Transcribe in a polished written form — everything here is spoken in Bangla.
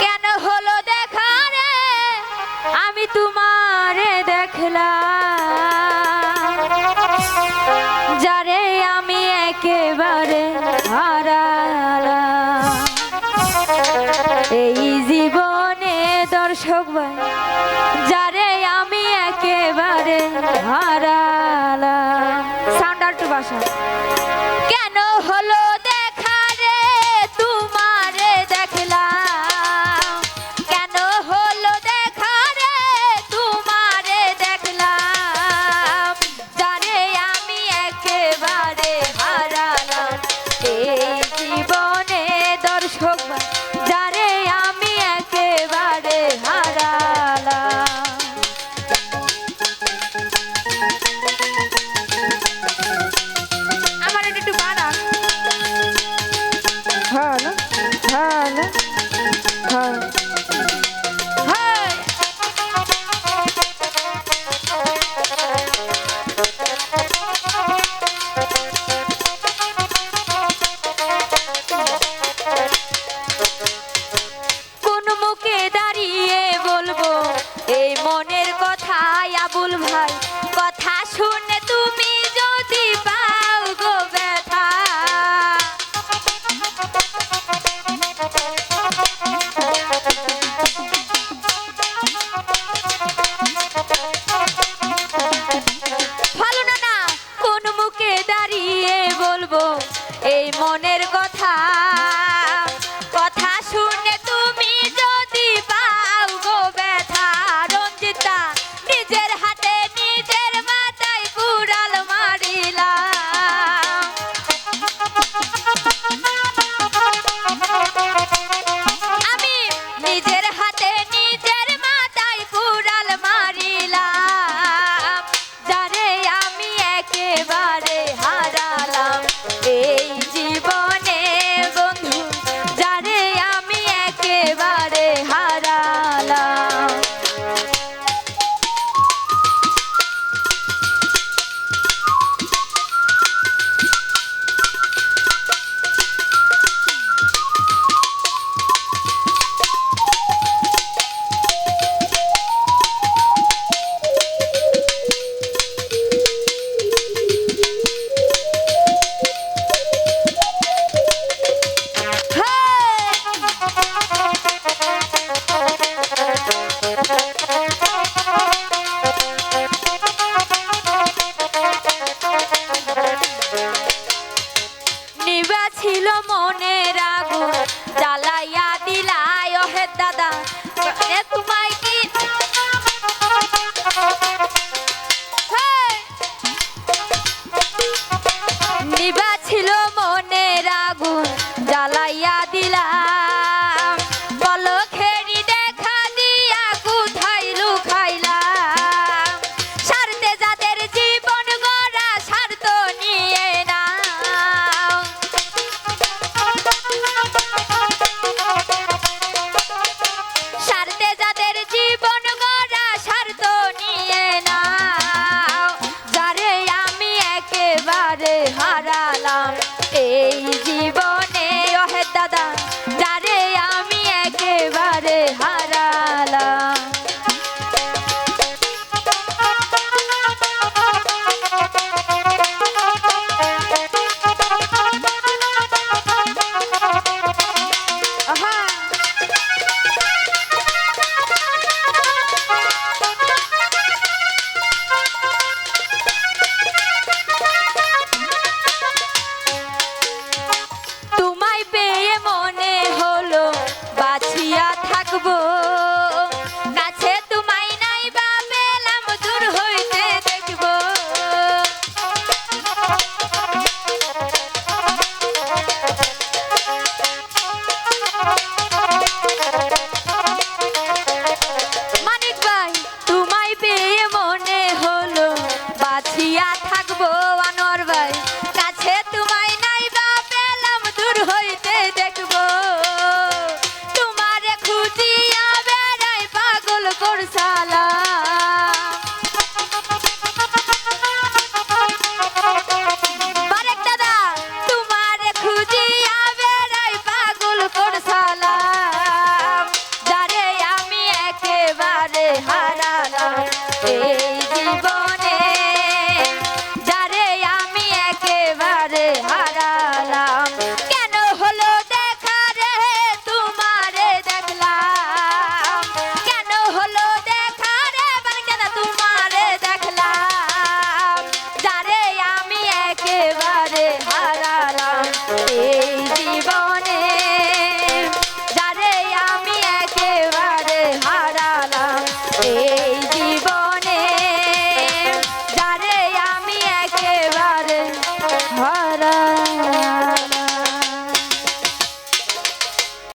কেন হলো দেখা রে আমি তোমারে দেখলাম, যারে আমি একেবারে হারালাম এই জীবনে দর্শক ভাই, যারে আমি একেবারে হারালাম। সাউন্ড আর একটু বাসা। কেন হলো দেখা রে তোমারে দেখলাম, কেন হলো দেখা রে তোমারে দেখলাম, যারে আমি একেবারে হারালাম এই জীবনে দর্শক ভাই, যারে আমি একেবারে হারালাম। আমার এটা একটু বাড়া। হ্যালো হ্যালো হ্যাঁ হ্যাঁ। কোন মুখে দাঁড়িয়ে বলবো এই মনের কথা আবুল ভাই, কথা শুনে তুমি যদি পাও গো ব্যথা, ভালো না না। কোন মুখে দাঁড়িয়ে বলবো এই মনের কথা, কথা শুনে তুমি যদি পাও গো ব্যথা, রঞ্জিতা নিজের হাতে নিজ হারালাম এই জীবন